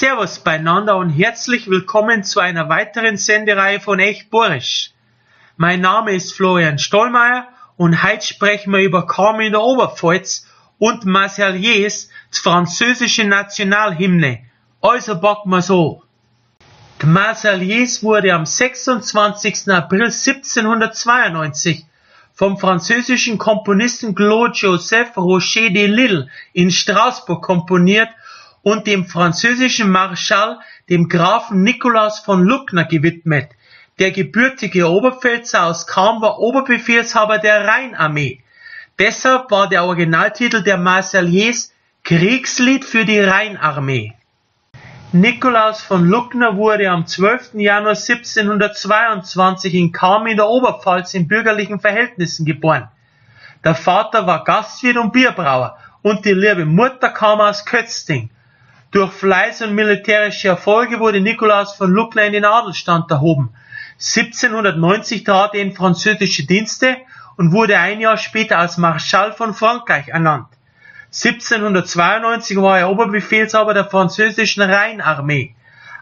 Servus beieinander und herzlich willkommen zu einer weiteren Sendereihe von Echt Borisch. Mein Name ist Florian Stollmeier und heute sprechen wir über Carmen in der Oberpfalz und Marseillaise, die französische Nationalhymne. Also packen wir so. Die Marseillaise wurde am 26. April 1792 vom französischen Komponisten Claude-Joseph Rocher de Lisle in Straßburg komponiert und dem französischen Marschall, dem Grafen Nikolaus von Luckner, gewidmet. Der gebürtige Oberpfälzer aus Cham war Oberbefehlshaber der Rheinarmee. Deshalb war der Originaltitel der Marseillaise Kriegslied für die Rheinarmee. Nikolaus von Luckner wurde am 12. Januar 1722 in Cham in der Oberpfalz in bürgerlichen Verhältnissen geboren. Der Vater war Gastwirt und Bierbrauer und die liebe Mutter kam aus Kötzting. Durch Fleiß und militärische Erfolge wurde Nikolaus von Luckner in den Adelsstand erhoben. 1790 trat er in französische Dienste und wurde ein Jahr später als Marschall von Frankreich ernannt. 1792 war er Oberbefehlshaber der französischen Rheinarmee.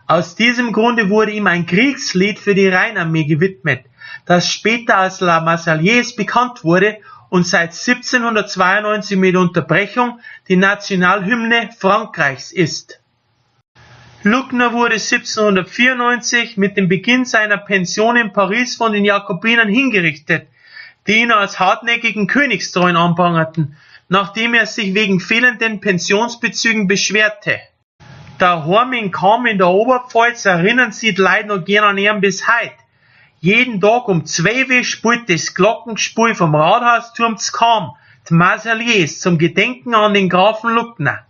Aus diesem Grunde wurde ihm ein Kriegslied für die Rheinarmee gewidmet, das später als La Marseillaise bekannt wurde und seit 1792 mit Unterbrechung die Nationalhymne Frankreichs ist. Luckner wurde 1794 mit dem Beginn seiner Pension in Paris von den Jakobinern hingerichtet, die ihn als hartnäckigen Königstreuen anprangerten, nachdem er sich wegen fehlenden Pensionsbezügen beschwerte. Daheim in Cham in der Oberpfalz erinnern sich die Leute noch gern an ihn bis heute. Jeden Tag um 12 Uhr spielt das Glockenspiel vom Rathausturm zu Cham, die Marseillaise, zum Gedenken an den Grafen Luckner.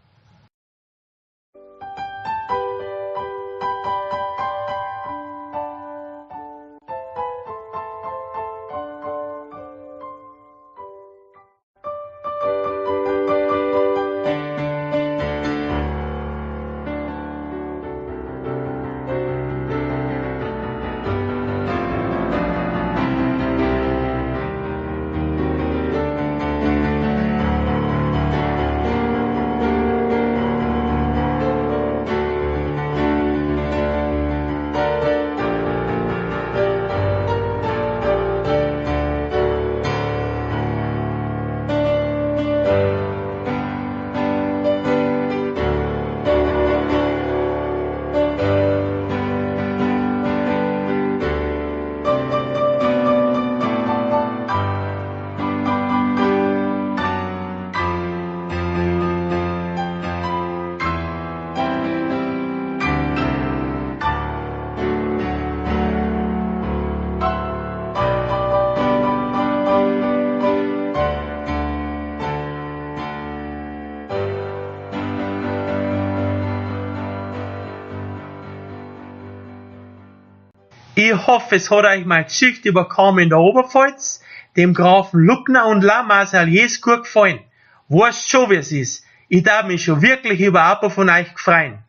Ich hoffe, es hat euch meine Geschichte über Carmen in der Oberpfalz, dem Grafen Luckner und La Marseillaise gut gefallen. Weißt schon, wie es ist. Ich darf mich schon wirklich über ein von euch freuen.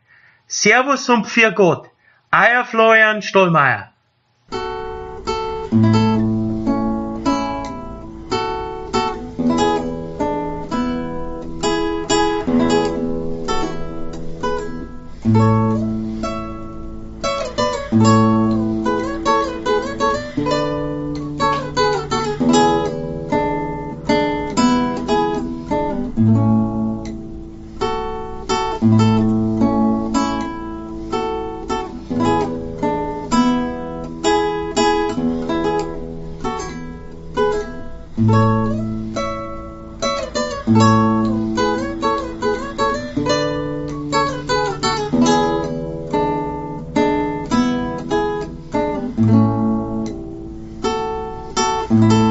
Servus und für Gott. Euer Florian Stollmeier. Thank you.